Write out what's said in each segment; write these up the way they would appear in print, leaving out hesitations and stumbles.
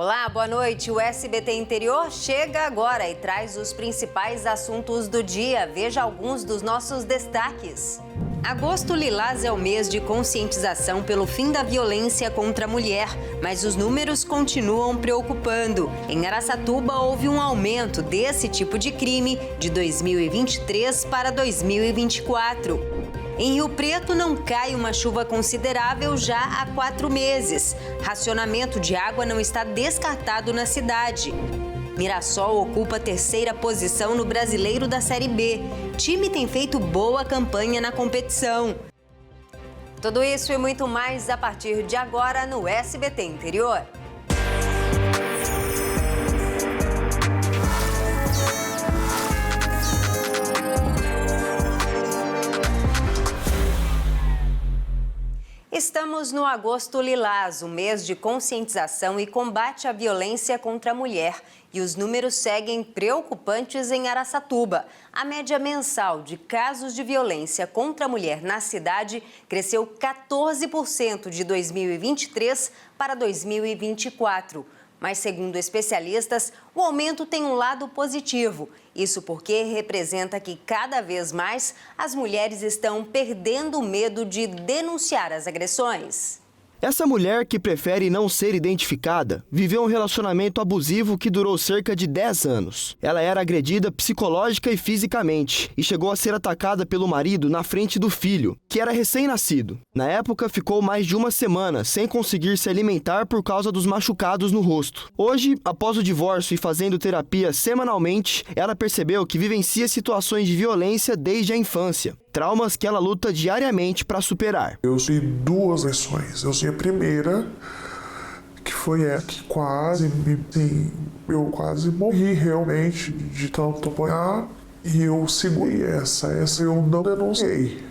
Olá, boa noite. O SBT Interior chega agora e traz os principais assuntos do dia. Veja alguns dos nossos destaques. Agosto Lilás é o mês de conscientização pelo fim da violência contra a mulher, mas os números continuam preocupando. Em Araçatuba, houve um aumento desse tipo de crime de 2023 para 2024. Em Rio Preto, não cai uma chuva considerável já há 4 meses. Racionamento de água não está descartado na cidade. Mirassol ocupa a 3ª posição no Brasileiro da Série B. Time tem feito boa campanha na competição. Tudo isso e muito mais a partir de agora no SBT Interior. Estamos no Agosto Lilás, o mês de conscientização e combate à violência contra a mulher. E os números seguem preocupantes em Araçatuba. A média mensal de casos de violência contra a mulher na cidade cresceu 14% de 2023 para 2024. Mas, segundo especialistas, o aumento tem um lado positivo. Isso porque representa que cada vez mais as mulheres estão perdendo o medo de denunciar as agressões. Essa mulher, que prefere não ser identificada, viveu um relacionamento abusivo que durou cerca de 10 anos. Ela era agredida psicológica e fisicamente e chegou a ser atacada pelo marido na frente do filho, que era recém-nascido. Na época, ficou mais de uma semana sem conseguir se alimentar por causa dos machucados no rosto. Hoje, após o divórcio e fazendo terapia semanalmente, ela percebeu que vivencia situações de violência desde a infância. Traumas que ela luta diariamente para superar. Eu tive 2 lições. Eu tive a primeira, que foi essa, que eu quase morri realmente de tanto apanhar. E eu segurei essa eu não denunciei.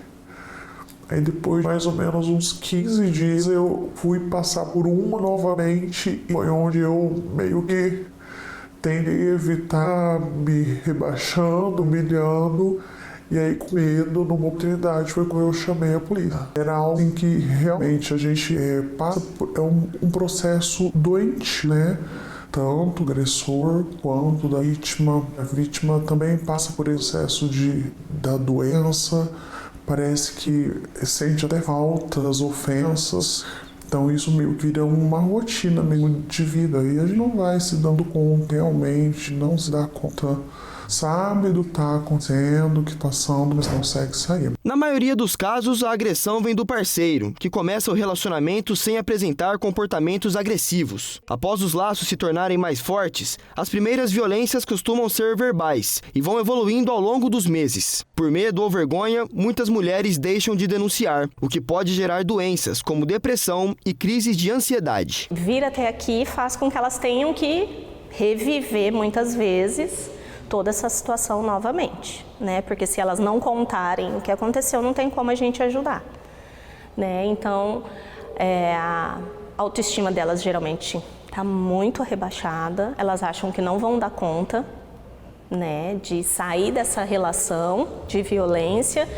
Aí depois de mais ou menos uns 15 dias eu fui passar por uma novamente, e foi onde eu meio que tentei evitar me rebaixando, humilhando. E aí, com medo, numa oportunidade, foi quando eu chamei a polícia. Era algo em que realmente a gente passa por um processo doente, né? Tanto o agressor quanto da vítima. A vítima também passa por esse processo da doença, parece que sente até falta das ofensas. Então isso meio que vira uma rotina mesmo de vida. E a gente não vai se dando conta realmente, não se dá conta. Sabe do que está acontecendo, o que está passando, mas não consegue sair. Na maioria dos casos, a agressão vem do parceiro, que começa o relacionamento sem apresentar comportamentos agressivos. Após os laços se tornarem mais fortes, as primeiras violências costumam ser verbais e vão evoluindo ao longo dos meses. Por medo ou vergonha, muitas mulheres deixam de denunciar, o que pode gerar doenças como depressão e crises de ansiedade. Vir até aqui faz com que elas tenham que reviver muitas vezes toda essa situação novamente, né? Porque se elas não contarem o que aconteceu, não tem como a gente ajudar, né? Então, a autoestima delas geralmente está muito rebaixada, elas acham que não vão dar conta, né, de sair dessa relação de violência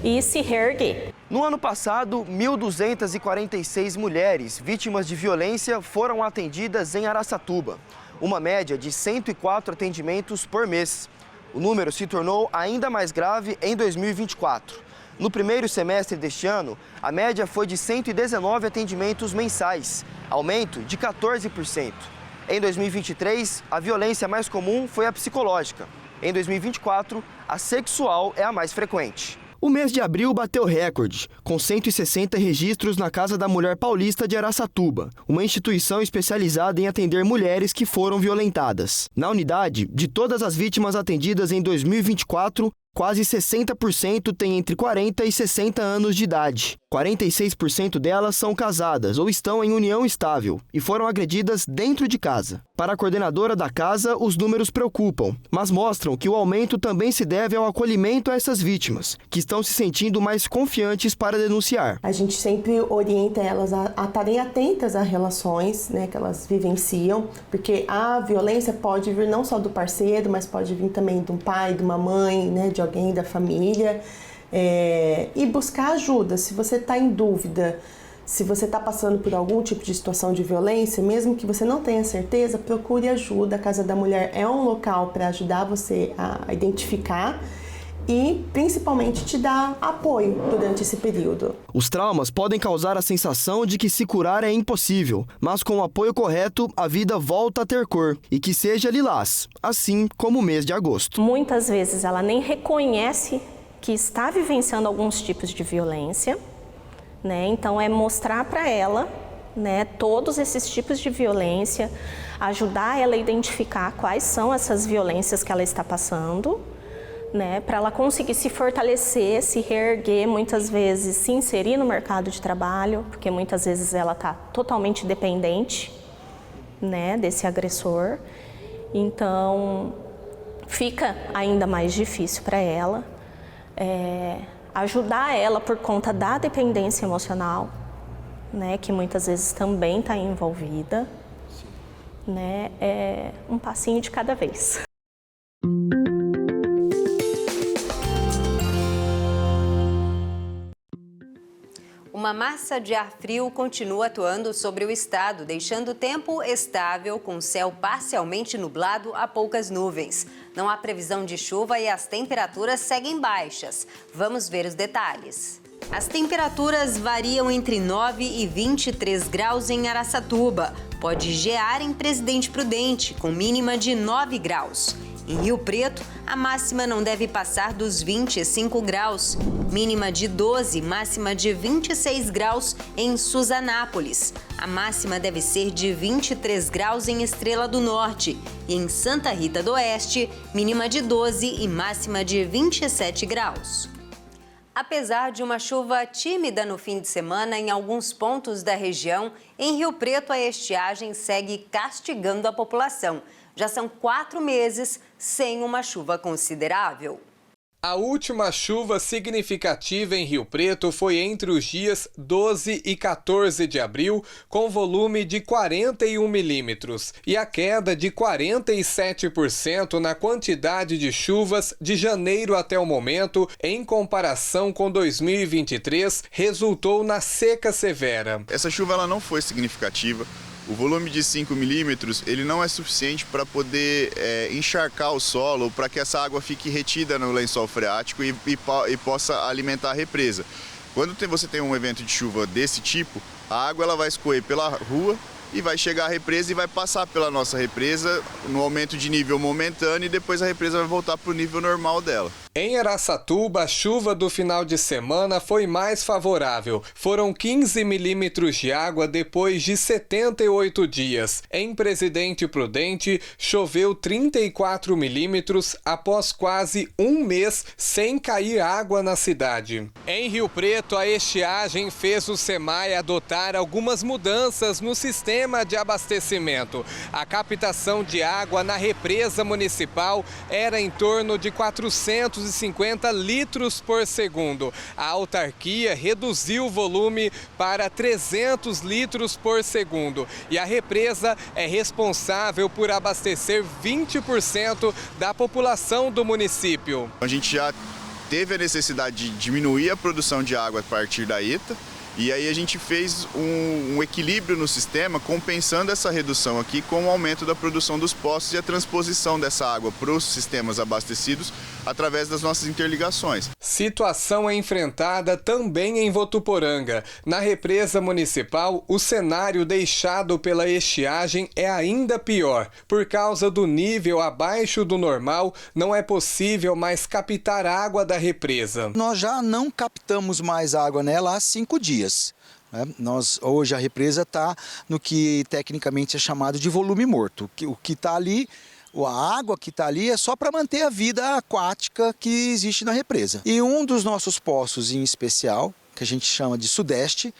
e se reerguer. No ano passado, 1.246 mulheres vítimas de violência foram atendidas em Araçatuba. Uma média de 104 atendimentos por mês. O número se tornou ainda mais grave em 2024. No primeiro semestre deste ano, a média foi de 119 atendimentos mensais, aumento de 14%. Em 2023, a violência mais comum foi a psicológica. Em 2024, a sexual é a mais frequente. O mês de abril bateu recorde, com 160 registros na Casa da Mulher Paulista de Araçatuba, uma instituição especializada em atender mulheres que foram violentadas. Na unidade, de todas as vítimas atendidas em 2024, quase 60% têm entre 40 e 60 anos de idade. 46% delas são casadas ou estão em união estável e foram agredidas dentro de casa. Para a coordenadora da casa, os números preocupam, mas mostram que o aumento também se deve ao acolhimento a essas vítimas, que estão se sentindo mais confiantes para denunciar. A gente sempre orienta elas a estarem atentas às relações, né, que elas vivenciam, porque a violência pode vir não só do parceiro, mas pode vir também de um pai, de uma mãe, né, de alguém da família. E buscar ajuda. Se você está em dúvida Se você está passando por algum tipo de situação de violência, mesmo que você não tenha certeza, procure ajuda. A Casa da Mulher é um local para ajudar você a identificar e principalmente te dar apoio durante esse período. Os traumas podem causar a sensação de que se curar é impossível, mas com o apoio correto, a vida volta a ter cor e que seja lilás, assim como o mês de agosto. Muitas vezes ela nem reconhece que está vivenciando alguns tipos de violência, né? Então é mostrar para ela, né, todos esses tipos de violência, ajudar ela a identificar quais são essas violências que ela está passando, né, para ela conseguir se fortalecer, se reerguer, muitas vezes se inserir no mercado de trabalho, porque muitas vezes ela está totalmente dependente, né, desse agressor. Então, fica ainda mais difícil para ela. Ajudar ela por conta da dependência emocional, né, que muitas vezes também está envolvida, né, é um passinho de cada vez. Uma massa de ar frio continua atuando sobre o estado, deixando o tempo estável, com céu parcialmente nublado a poucas nuvens. Não há previsão de chuva e as temperaturas seguem baixas. Vamos ver os detalhes. As temperaturas variam entre 9 e 23 graus em Araçatuba. Pode gear em Presidente Prudente, com mínima de 9 graus. Em Rio Preto, a máxima não deve passar dos 25 graus, mínima de 12, máxima de 26 graus em Suzanápolis. A máxima deve ser de 23 graus em Estrela do Norte e em Santa Rita do Oeste, mínima de 12 e máxima de 27 graus. Apesar de uma chuva tímida no fim de semana em alguns pontos da região, em Rio Preto a estiagem segue castigando a população. Já são 4 meses sem uma chuva considerável. A última chuva significativa em Rio Preto foi entre os dias 12 e 14 de abril, com volume de 41 milímetros, e a queda de 47% na quantidade de chuvas de janeiro até o momento, em comparação com 2023, resultou na seca severa. Essa chuva ela não foi significativa. O volume de 5 milímetros ele não é suficiente para poder encharcar o solo, para que essa água fique retida no lençol freático e possa alimentar a represa. Quando você tem um evento de chuva desse tipo, a água ela vai escorrer pela rua e vai chegar à represa e vai passar pela nossa represa no aumento de nível momentâneo e depois a represa vai voltar para o nível normal dela. Em Araçatuba, a chuva do final de semana foi mais favorável. Foram 15 milímetros de água depois de 78 dias. Em Presidente Prudente, choveu 34 milímetros após quase um mês sem cair água na cidade. Em Rio Preto, a estiagem fez o SEMAI adotar algumas mudanças no sistema de abastecimento. A captação de água na represa municipal era em torno de 450 litros por segundo. A autarquia reduziu o volume para 300 litros por segundo e a represa é responsável por abastecer 20% da população do município. A gente já teve a necessidade de diminuir a produção de água a partir da ETA. E aí a gente fez um equilíbrio no sistema, compensando essa redução aqui com o aumento da produção dos poços e a transposição dessa água para os sistemas abastecidos através das nossas interligações. Situação enfrentada também em Votuporanga. Na represa municipal, o cenário deixado pela estiagem é ainda pior. Por causa do nível abaixo do normal, não é possível mais captar água da represa. Nós já não captamos mais água nela há 5 dias. Hoje a represa está no que tecnicamente é chamado de volume morto. O que está ali, a água que está ali é só para manter a vida aquática que existe na represa. E um dos nossos poços em especial, que a gente chama de Sudeste,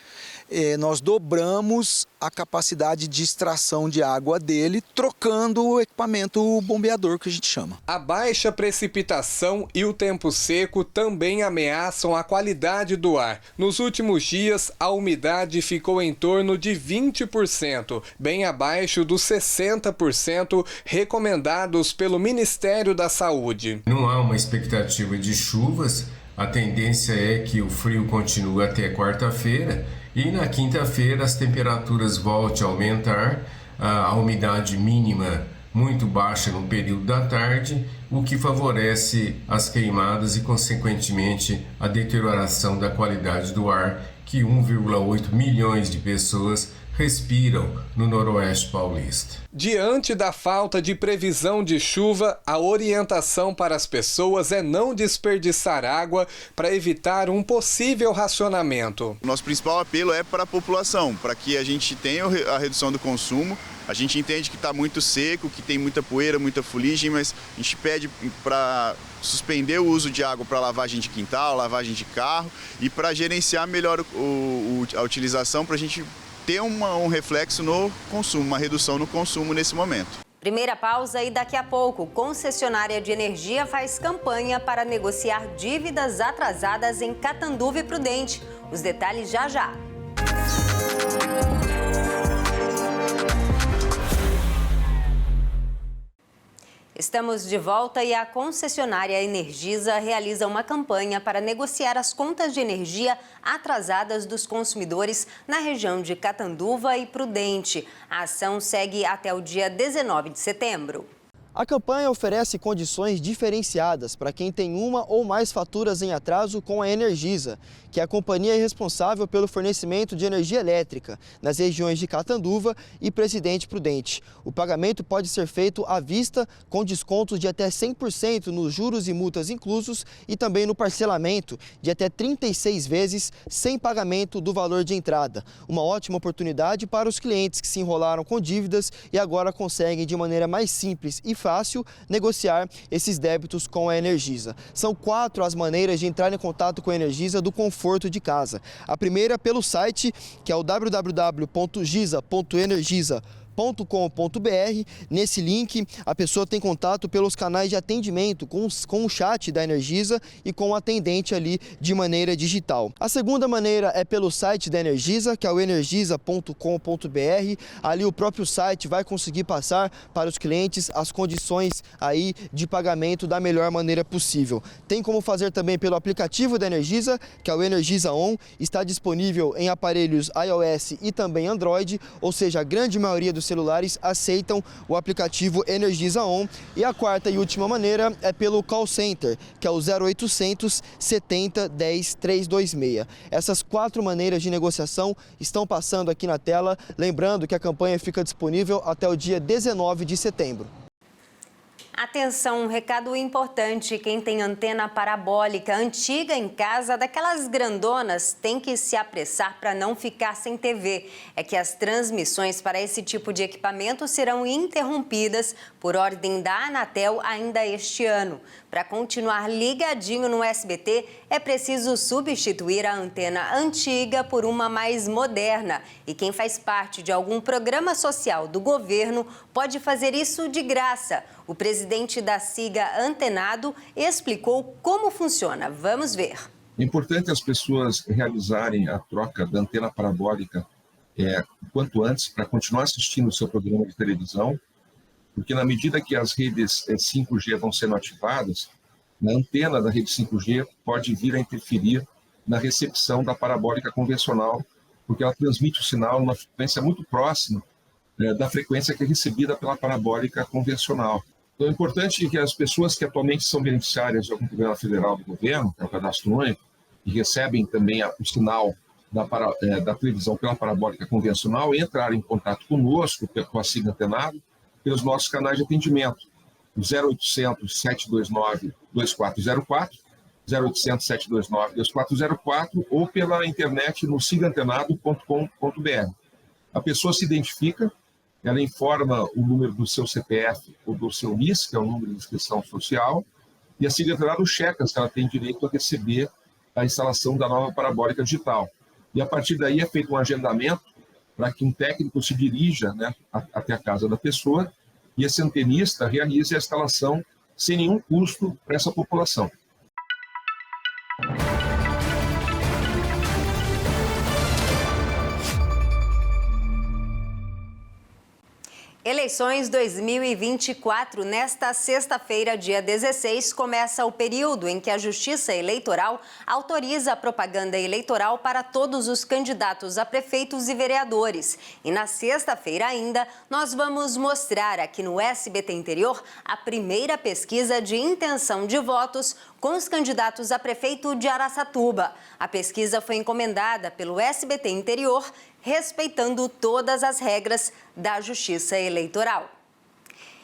nós dobramos a capacidade de extração de água dele, trocando o equipamento bombeador que a gente chama. A baixa precipitação e o tempo seco também ameaçam a qualidade do ar. Nos últimos dias, a umidade ficou em torno de 20%, bem abaixo dos 60% recomendados pelo Ministério da Saúde. Não há uma expectativa de chuvas. A tendência é que o frio continue até quarta-feira E na quinta-feira as temperaturas voltam a aumentar, a umidade mínima muito baixa no período da tarde, o que favorece as queimadas e, consequentemente, a deterioração da qualidade do ar que 1,8 milhões de pessoas respiram no Noroeste Paulista. Diante da falta de previsão de chuva, a orientação para as pessoas é não desperdiçar água para evitar um possível racionamento. Nosso principal apelo é para a população, para que a gente tenha a redução do consumo. A gente entende que está muito seco, que tem muita poeira, muita fuligem, mas a gente pede para suspender o uso de água para lavagem de quintal, lavagem de carro e para gerenciar melhor a utilização, para a gente ter um reflexo no consumo, uma redução no consumo nesse momento. Primeira pausa e daqui a pouco, concessionária de energia faz campanha para negociar dívidas atrasadas em Catanduva e Prudente. Os detalhes já já. Estamos de volta e a concessionária Energisa realiza uma campanha para negociar as contas de energia atrasadas dos consumidores na região de Catanduva e Prudente. A ação segue até o dia 19 de setembro. A campanha oferece condições diferenciadas para quem tem uma ou mais faturas em atraso com a Energisa, que é a companhia responsável pelo fornecimento de energia elétrica nas regiões de Catanduva e Presidente Prudente. O pagamento pode ser feito à vista, com descontos de até 100% nos juros e multas inclusos e também no parcelamento de até 36 vezes sem pagamento do valor de entrada. Uma ótima oportunidade para os clientes que se enrolaram com dívidas e agora conseguem de maneira mais simples e fácil negociar esses débitos com a Energisa. São 4 as maneiras de entrar em contato com a Energisa do conforto de casa. A primeira pelo site, que é o www.gisa.energisa.com.br. Nesse link, a pessoa tem contato pelos canais de atendimento com o chat da Energisa e com o atendente ali de maneira digital. A segunda maneira é pelo site da Energisa, que é o energisa.com.br. Ali o próprio site vai conseguir passar para os clientes as condições aí de pagamento da melhor maneira possível. Tem como fazer também pelo aplicativo da Energisa, que é o Energisa On, está disponível em aparelhos iOS e também Android, ou seja, a grande maioria dos celulares aceitam o aplicativo Energisa On. E a quarta e última maneira é pelo call center, que é o 0800 70 10 326. Essas 4 maneiras de negociação estão passando aqui na tela, lembrando que a campanha fica disponível até o dia 19 de setembro. Atenção, um recado importante. Quem tem antena parabólica antiga em casa, daquelas grandonas, tem que se apressar para não ficar sem TV. É que as transmissões para esse tipo de equipamento serão interrompidas por ordem da Anatel ainda este ano. Para continuar ligadinho no SBT, é preciso substituir a antena antiga por uma mais moderna. E quem faz parte de algum programa social do governo pode fazer isso de graça. O presidente da SIGA Antenado explicou como funciona. Vamos ver. É importante as pessoas realizarem a troca da antena parabólica quanto antes para continuar assistindo o seu programa de televisão, porque na medida que as redes 5G vão sendo ativadas, a antena da rede 5G pode vir a interferir na recepção da parabólica convencional, porque ela transmite o sinal numa frequência muito próxima da frequência que é recebida pela parabólica convencional. Então é importante que as pessoas que atualmente são beneficiárias de algum programa federal do governo, que é o Cadastro Único, e recebem também o sinal da televisão pela parabólica convencional, entrarem em contato conosco, com a SIGA Antenado, pelos nossos canais de atendimento, o 0800 729 2404, 0800 729 2404 ou pela internet no sigaantenado.com.br. A pessoa se identifica, ela informa o número do seu CPF ou do seu NIS, que é o número de inscrição social, e a SIGA Antenado checa se ela tem direito a receber a instalação da nova parabólica digital. E a partir daí é feito um agendamento para que um técnico se dirija até a casa da pessoa e esse antenista realize a instalação sem nenhum custo para essa população. Eleições 2024. Nesta sexta-feira, dia 16, começa o período em que a Justiça Eleitoral autoriza a propaganda eleitoral para todos os candidatos a prefeitos e vereadores. E na sexta-feira ainda, nós vamos mostrar aqui no SBT Interior a primeira pesquisa de intenção de votos com os candidatos a prefeito de Araçatuba. A pesquisa foi encomendada pelo SBT Interior, respeitando todas as regras da Justiça Eleitoral.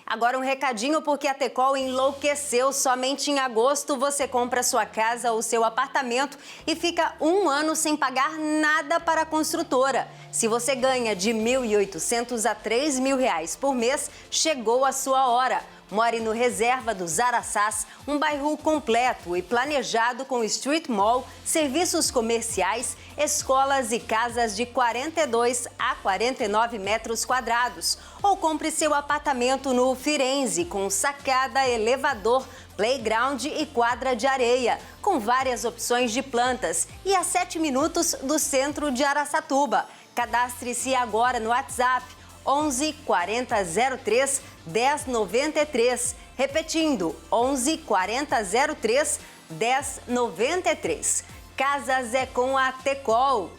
Agora um recadinho, porque a Tecol enlouqueceu. Somente em agosto você compra sua casa ou seu apartamento e fica 1 ano sem pagar nada para a construtora. Se você ganha de R$ 1.800 a R$ 3.000 por mês, chegou a sua hora. More no Reserva dos Araçás, um bairro completo e planejado com street mall, serviços comerciais, escolas e casas de 42 a 49 metros quadrados. Ou compre seu apartamento no Firenze, com sacada, elevador, playground e quadra de areia, com várias opções de plantas e a 7 minutos do centro de Araçatuba. Cadastre-se agora no WhatsApp 11 40 03 1093. Repetindo, 11 40 03 1093. Casas é com a Tecol.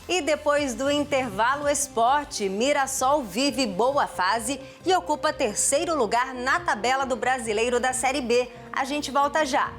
E depois do intervalo esporte, Mirassol vive boa fase e ocupa 3º lugar na tabela do Brasileiro da Série B. A gente volta já.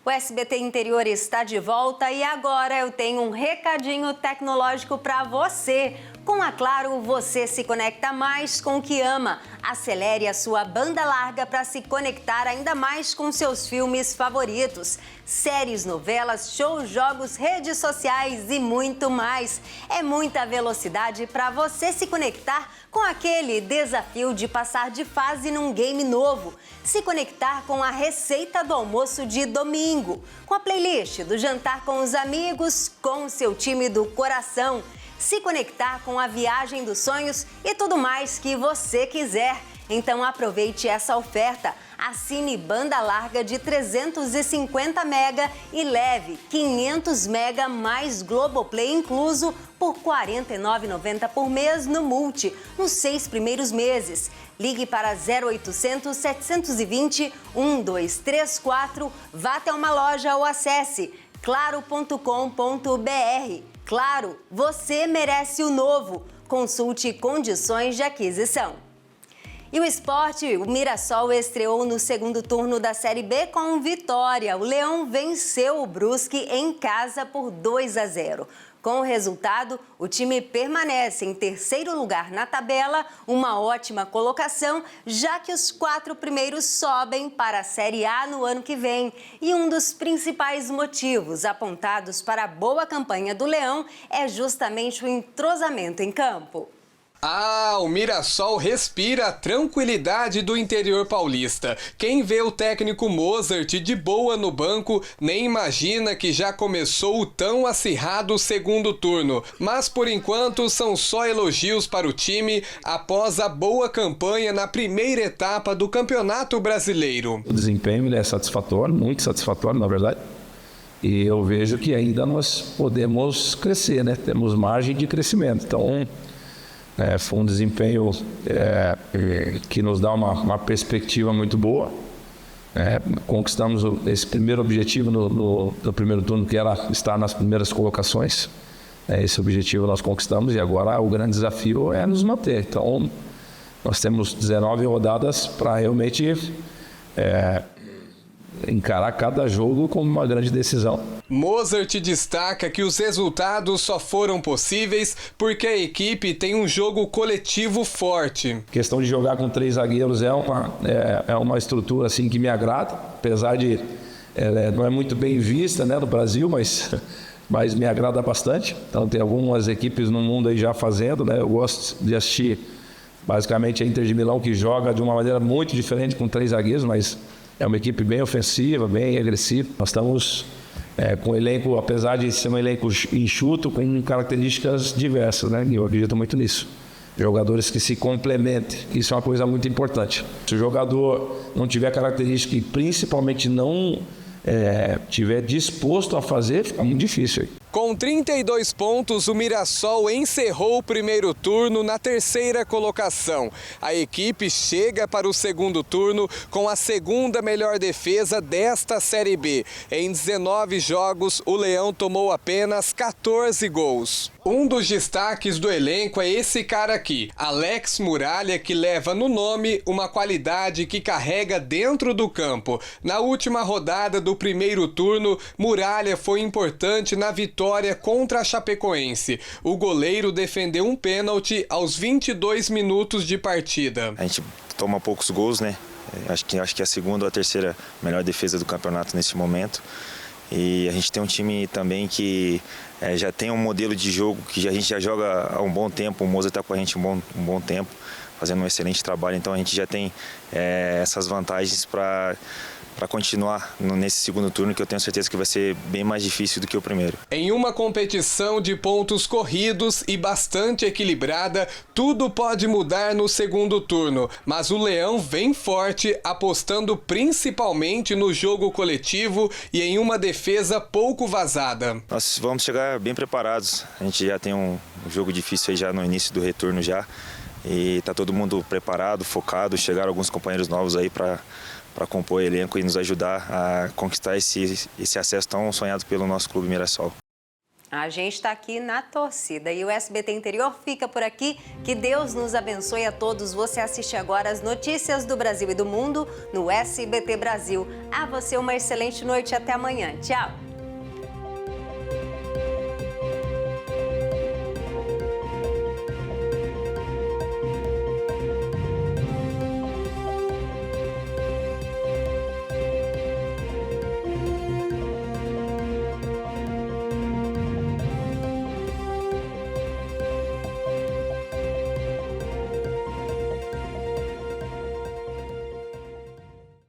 O SBT Interior está de volta e agora eu tenho um recadinho tecnológico para você. Com a Claro, você se conecta mais com o que ama. Acelere a sua banda larga para se conectar ainda mais com seus filmes favoritos. Séries, novelas, shows, jogos, redes sociais e muito mais. É muita velocidade para você se conectar com aquele desafio de passar de fase num game novo. Se conectar com a receita do almoço de domingo. Com a playlist do jantar com os amigos, com o seu time do coração. Se conectar com a viagem dos sonhos e tudo mais que você quiser. Então aproveite essa oferta. Assine banda larga de 350 mega e leve 500 mega mais Globoplay incluso por R$ 49,90 por mês no Multi, nos 6 primeiros meses. Ligue para 0800 720 1234, vá até uma loja ou acesse claro.com.br. Claro, você merece o novo. Consulte condições de aquisição. E o esporte, o Mirassol estreou no 2º turno da Série B com vitória. O Leão venceu o Brusque em casa por 2-0. Com o resultado, o time permanece em 3º lugar na tabela, uma ótima colocação, já que os 4 primeiros sobem para a Série A no ano que vem. E um dos principais motivos apontados para a boa campanha do Leão é justamente o entrosamento em campo. O Mirassol respira a tranquilidade do interior paulista. Quem vê o técnico Mozart de boa no banco nem imagina que já começou o tão acirrado 2º turno. Mas por enquanto são só elogios para o time após a boa campanha na primeira etapa do Campeonato Brasileiro. O desempenho ele é satisfatório, muito satisfatório na verdade. E eu vejo que ainda nós podemos crescer, né? Temos margem de crescimento. Então foi um desempenho que nos dá uma perspectiva muito boa. Conquistamos esse primeiro objetivo no primeiro turno, que era estar nas primeiras colocações. Esse objetivo nós conquistamos e agora o grande desafio é nos manter. Então, nós temos 19 rodadas para realmente encarar cada jogo como uma grande decisão. Mozart destaca que os resultados só foram possíveis porque a equipe tem um jogo coletivo forte. A questão de jogar com 3 zagueiros é uma estrutura assim que me agrada, apesar de não é muito bem vista, né, no Brasil, mas me agrada bastante. Então tem algumas equipes no mundo aí já fazendo, né? Eu gosto de assistir basicamente a Inter de Milão, que joga de uma maneira muito diferente com 3 zagueiros, mas é uma equipe bem ofensiva, bem agressiva. Nós estamos com um elenco, apesar de ser um elenco enxuto, com características diversas, né? E eu acredito muito nisso. Jogadores que se complementem, isso é uma coisa muito importante. Se o jogador não tiver característica e principalmente não tiver disposto a fazer, fica muito difícil aí. Com 32 pontos, o Mirassol encerrou o primeiro turno na terceira colocação. A equipe chega para o segundo turno com a segunda melhor defesa desta Série B. Em 19 jogos, o Leão tomou apenas 14 gols. Um dos destaques do elenco é esse cara aqui, Alex Muralha, que leva no nome uma qualidade que carrega dentro do campo. Na última rodada do primeiro turno, Muralha foi importante na vitória contra a Chapecoense. O goleiro defendeu um pênalti aos 22 minutos de partida. A gente toma poucos gols, né? Acho que é a segunda ou a terceira melhor defesa do campeonato nesse momento. E a gente tem um time também que já tem um modelo de jogo que a gente já joga há um bom tempo. O Moza está com a gente um bom tempo, fazendo um excelente trabalho. Então a gente já tem essas vantagens para continuar nesse segundo turno, que eu tenho certeza que vai ser bem mais difícil do que o primeiro. Em uma competição de pontos corridos e bastante equilibrada, tudo pode mudar no segundo turno, mas o Leão vem forte, apostando principalmente no jogo coletivo e em uma defesa pouco vazada. Nós vamos chegar bem preparados, a gente já tem um jogo difícil aí já no início do retorno já, e tá todo mundo preparado, focado, chegaram alguns companheiros novos aí para compor o elenco e nos ajudar a conquistar esse acesso tão sonhado pelo nosso clube Mirassol. A gente está aqui na torcida e o SBT Interior fica por aqui. Que Deus nos abençoe a todos. Você assiste agora as notícias do Brasil e do mundo no SBT Brasil. A você uma excelente noite e até amanhã. Tchau!